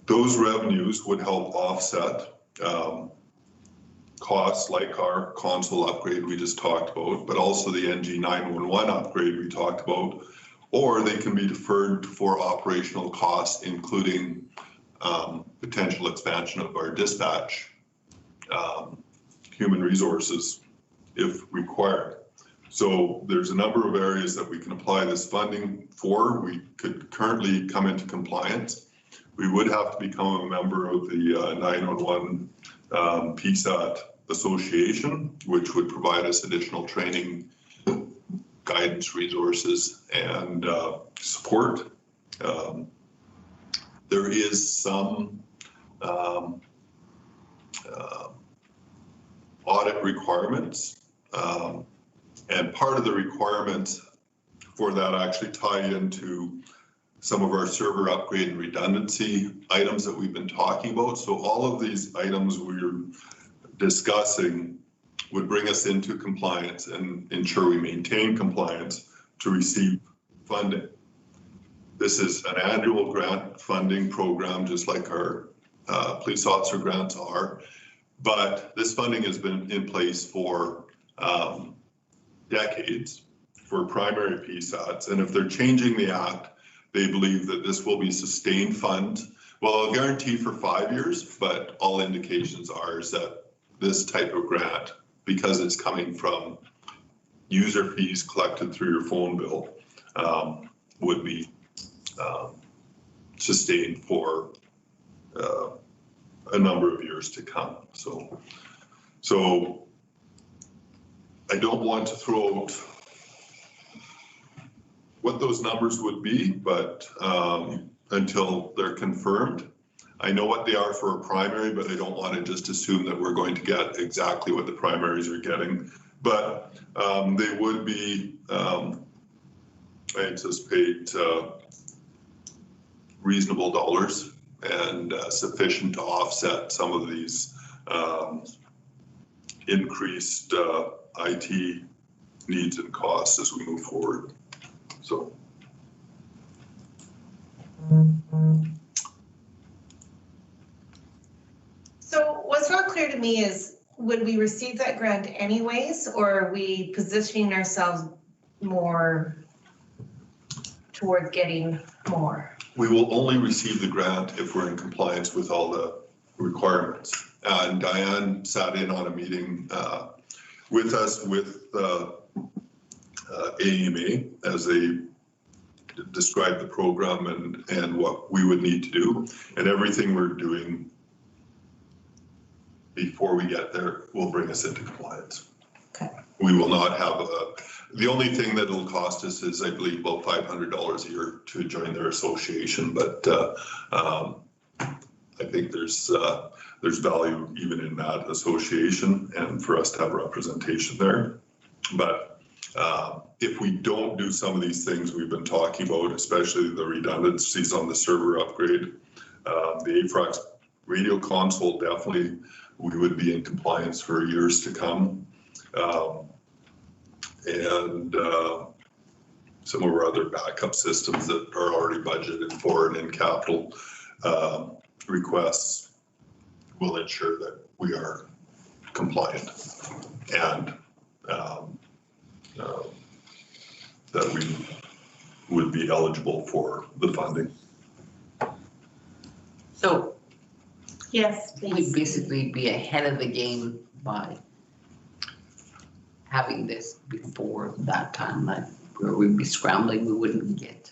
Those revenues would help offset costs like our console upgrade we just talked about, but also the NG911 upgrade we talked about, or they can be deferred for operational costs, including potential expansion of our dispatch human resources if required. So there's a number of areas that we can apply this funding for. We could currently come into compliance. We would have to become a member of the 911 PSAT Association, which would provide us additional training, guidance, resources, and support. There is some audit requirements. And part of the requirements for that actually tie into some of our server upgrade and redundancy items that we've been talking about. So all of these items we're discussing would bring us into compliance and ensure we maintain compliance to receive funding. This is an annual grant funding program, just like our police officer grants are. But this funding has been in place for decades for primary PSATs. And if they're changing the act, they believe that this will be sustained fund. Well, I'll guarantee for 5 years, but all indications are is that this type of grant, because it's coming from user fees collected through your phone bill, would be sustained for a number of years to come. So I don't want to throw out what those numbers would be, but until they're confirmed. I know what they are for a primary, but I don't want to just assume that we're going to get exactly what the primaries are getting. But they would be, I anticipate, reasonable dollars and sufficient to offset some of these increased IT needs and costs as we move forward. So. So what's not clear to me is, would we receive that grant anyways, or are we positioning ourselves more towards getting more? We will only receive the grant if we're in compliance with all the requirements. And Diane sat in on a meeting with us with AMA as they described the program and what we would need to do. And everything we're doing before we get there will bring us into compliance. Okay. We will not have the only thing that it'll cost us is, I believe, about $500 a year to join their association. But I think there's value even in that association and for us to have representation there. But if we don't do some of these things we've been talking about, especially the redundancies on the server upgrade, the AFRAX radio console, definitely we would be in compliance for years to come. And some of our other backup systems that are already budgeted for and in capital requests will ensure that we are compliant and that we would be eligible for the funding. So Yes, we'd please. basically be ahead of the game by having this before that time, like where we'd be scrambling, we wouldn't get.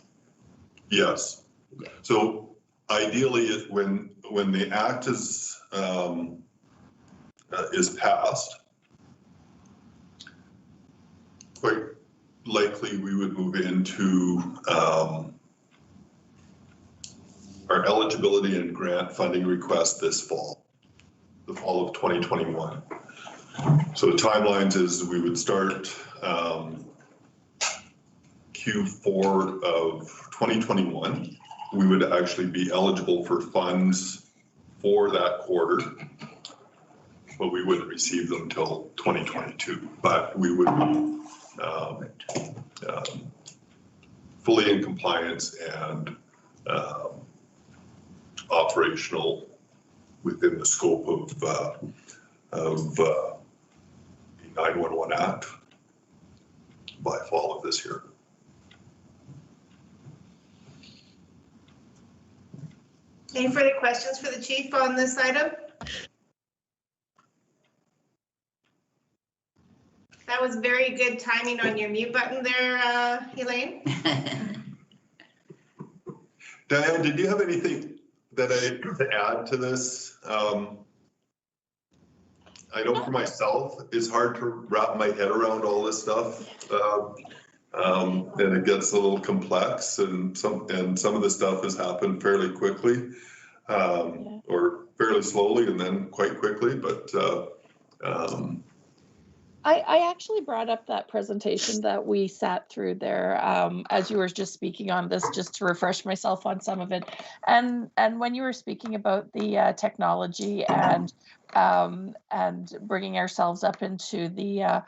Yes. Yeah. So ideally, when the act is passed, quite likely we would move into our eligibility and grant funding request this fall, the fall of 2021. So the timelines is we would start Q4 of 2021. We would actually be eligible for funds for that quarter, but we wouldn't receive them until 2022. But we would be fully in compliance and operational within the scope of the 911 Act by fall of this year. Any further questions for the chief on this item? That was very good timing on your mute button there, Elaine. Diane, did you have anything that to add to this? I know for myself, it's hard to wrap my head around all this stuff. And it gets a little complex and some of the stuff has happened fairly quickly or fairly slowly and then quite quickly. But I actually brought up that presentation that we sat through there as you were just speaking on this, just to refresh myself on some of it. And when you were speaking about the technology and bringing ourselves up into the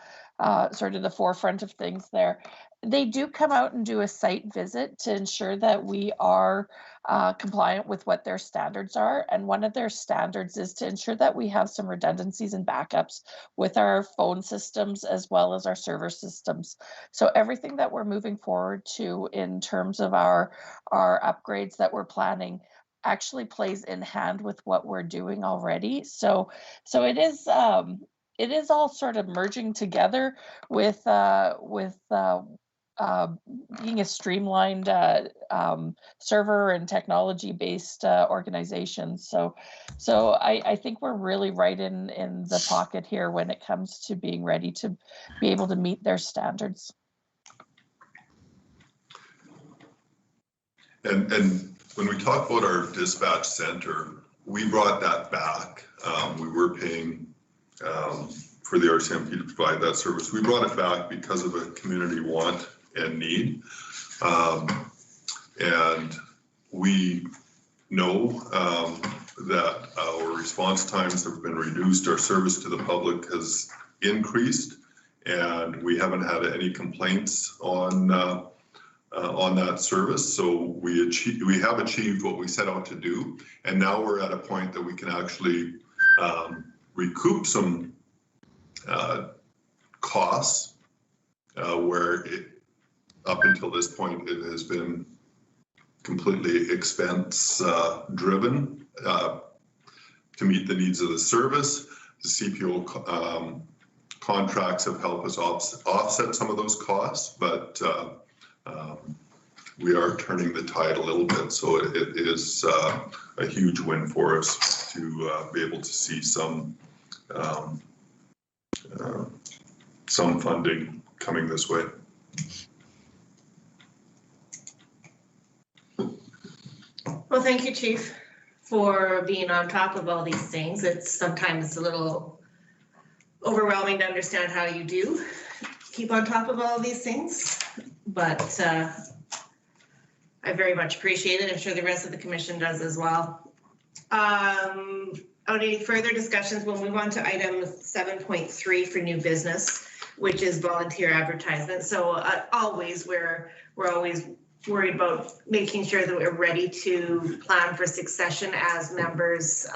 sort of the forefront of things there, they do come out and do a site visit to ensure that we are compliant with what their standards are. And one of their standards is to ensure that we have some redundancies and backups with our phone systems as well as our server systems. So everything that we're moving forward to in terms of our upgrades that we're planning actually plays in hand with what we're doing already. So it is all sort of merging together with being a streamlined server and technology-based organization. So I think we're really right in the pocket here when it comes to being ready to be able to meet their standards. And when we talk about our dispatch center, we brought that back. We were paying for the RCMP to provide that service. We brought it back because of a community want and need. And we know that our response times have been reduced, our service to the public has increased, and we haven't had any complaints on that service. So we have achieved what we set out to do, and now we're at a point that we can actually recoup some costs where up until this point it has been completely expense driven to meet the needs of the service. The CPO contracts have helped us offset some of those costs, but we are turning the tide a little bit. So it is a huge win for us to be able to see some funding coming this way. Well, thank you, Chief, for being on top of all these things. It's sometimes a little overwhelming to understand how you do keep on top of all of these things, but I very much appreciate it. I'm sure the rest of the commission does as well. Any further discussions? We'll move on to item 7.3 for new business, which is volunteer advertisement. So always we're always worried about making sure that we're ready to plan for succession as members.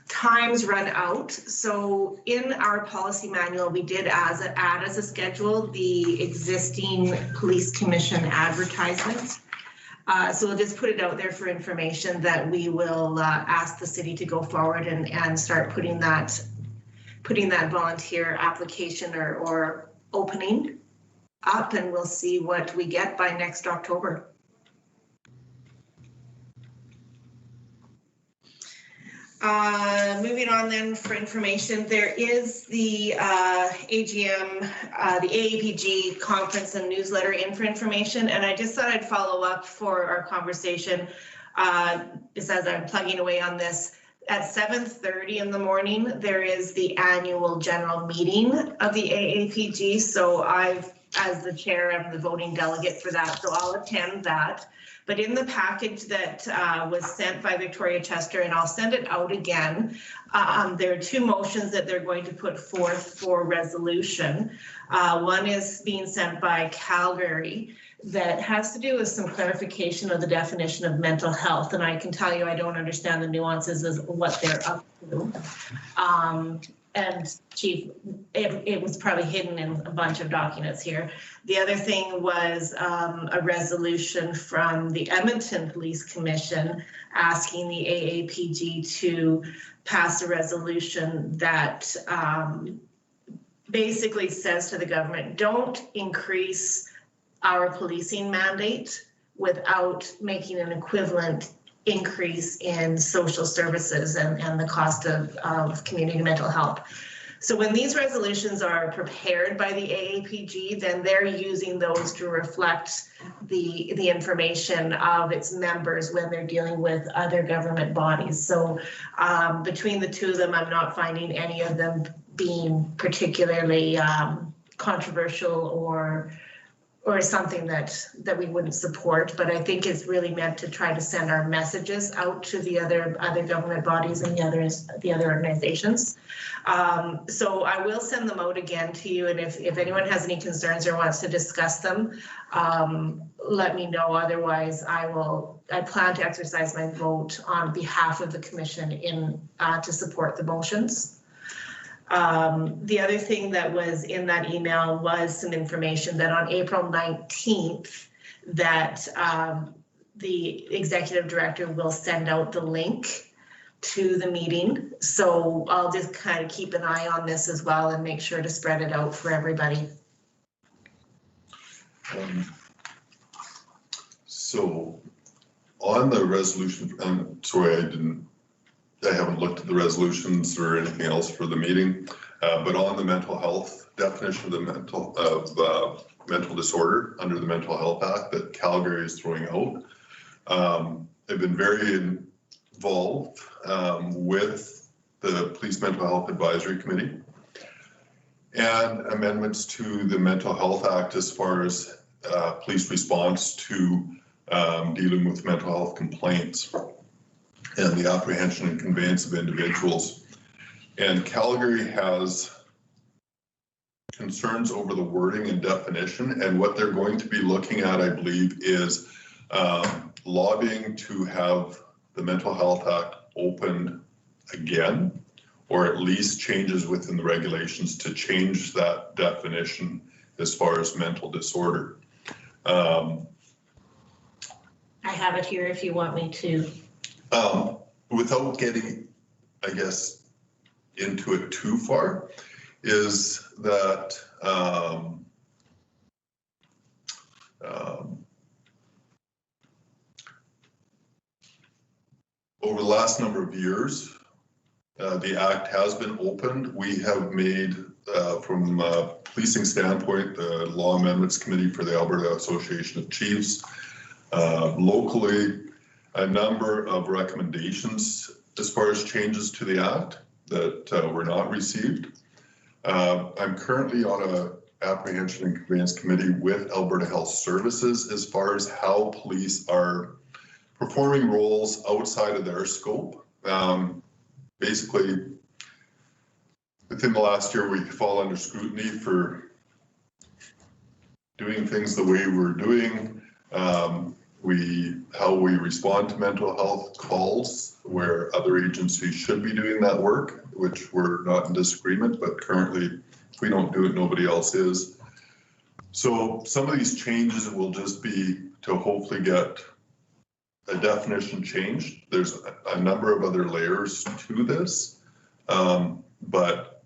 Times run out. So in our policy manual, we did add as a schedule the existing police commission advertisement. So we'll just put it out there for information that we will ask the city to go forward and start putting that volunteer application or opening up, and we'll see what we get by next October. Moving on then for information, there is the AGM, the AAPG conference and newsletter in for information, and I just thought I'd follow up for our conversation just as I'm plugging away on this. At 7:30 in the morning, there is the annual general meeting of the AAPG, so as the chair, I'm the voting delegate for that, so I'll attend that. But in the package that was sent by Victoria Chester, and I'll send it out again, there are two motions that they're going to put forth for resolution. One is being sent by Calgary that has to do with some clarification of the definition of mental health. And I can tell you, I don't understand the nuances of what they're up to. And Chief, it was probably hidden in a bunch of documents here. The other thing was a resolution from the Edmonton Police Commission asking the AAPG to pass a resolution that basically says to the government, don't increase our policing mandate without making an equivalent increase in social services and the cost of community mental health. So when these resolutions are prepared by the AAPG, then they're using those to reflect the information of its members when they're dealing with other government bodies. So between the two of them, I'm not finding any of them being particularly controversial or something that we wouldn't support, but I think it's really meant to try to send our messages out to the other government bodies and the other organizations. So I will send them out again to you, and if anyone has any concerns or wants to discuss them, let me know. Otherwise, I plan to exercise my vote on behalf of the commission to support the motions. The other thing that was in that email was some information that on April 19th, that the executive director will send out the link to the meeting. So I'll just kind of keep an eye on this as well and make sure to spread it out for everybody. So on the resolution, I'm sorry, I haven't looked at the resolutions or anything else for the meeting, but on the mental health definition of the mental disorder under the Mental Health Act that Calgary is throwing out, I've been very involved with the Police Mental Health Advisory Committee and amendments to the Mental Health Act as far as police response to dealing with mental health complaints and the apprehension and conveyance of individuals. And Calgary has concerns over the wording and definition, and what they're going to be looking at, I believe, is lobbying to have the Mental Health Act opened again, or at least changes within the regulations to change that definition as far as mental disorder. I have it here if you want me to. Without getting, I guess, into it too far, is that over the last number of years, the Act has been opened. We have made, from a policing standpoint, the Law Amendments Committee for the Alberta Association of Chiefs, locally, a number of recommendations as far as changes to the Act that were not received. I'm currently on a apprehension and conveyance committee with Alberta Health Services as far as how police are performing roles outside of their scope. Basically, within the last year, we fall under scrutiny for doing things the way we're doing. How we respond to mental health calls where other agencies should be doing that work, which we're not in disagreement, but currently if we don't do it, nobody else is. So some of these changes will just be to hopefully get a definition changed. There's a number of other layers to this, but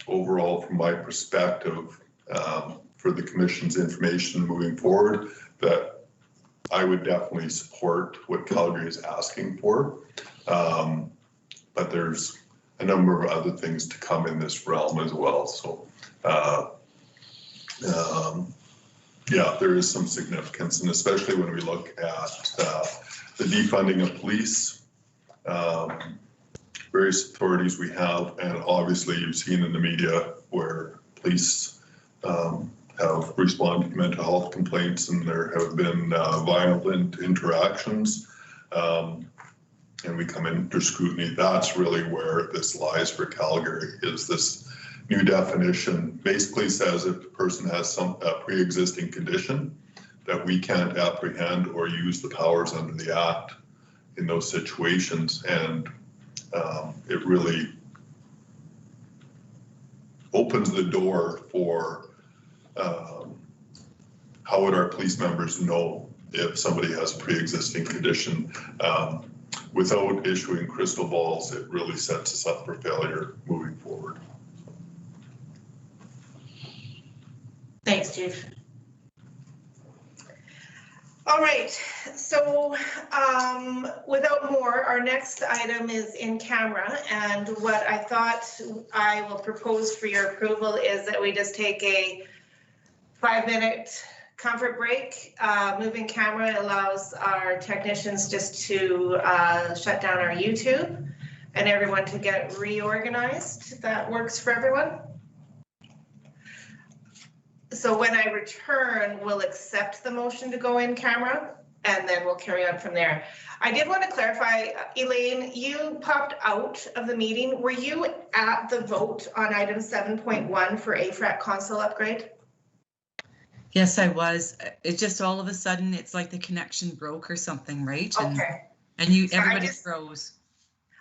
overall, from my perspective, for the commission's information moving forward, that I would definitely support what Calgary is asking for. But there's a number of other things to come in this realm as well. So yeah, there is some significance, and especially when we look at the defunding of police, various authorities we have, and obviously you've seen in the media where police have responded to mental health complaints, and there have been violent interactions, and we come under scrutiny. That's really where this lies for Calgary, is this new definition basically says if a person has some pre-existing condition that we can't apprehend or use the powers under the Act in those situations, and it really opens the door for how would our police members know if somebody has a pre-existing condition. Without issuing crystal balls, it really sets us up for failure moving forward. Thanks, Chief. All All right, so without more, our next item is in camera, and what I thought I will propose for your approval is that we just take a 5-minute comfort break. Moving camera allows our technicians just to shut down our YouTube and everyone to get reorganized. If that works for everyone. So when I return, we'll accept the motion to go in camera, and then we'll carry on from there. I did want to clarify, Elaine, you popped out of the meeting. Were you at the vote on item 7.1 for AFRAC console upgrade? Yes, I was. It just all of a sudden, it's like the connection broke or something, right? Okay. And you, So everybody froze.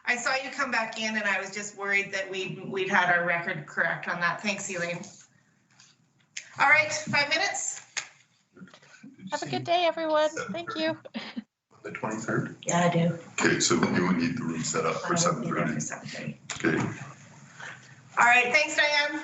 I saw you come back in, and I was just worried that we'd had our record correct on that. Thanks, Elaine. All right, 5 minutes. Have a good day, everyone. Thank you. The 23rd? Yeah, I do. Okay, so you would need the room set up for 7:30. For 7:30. Okay. All right, thanks, Diane.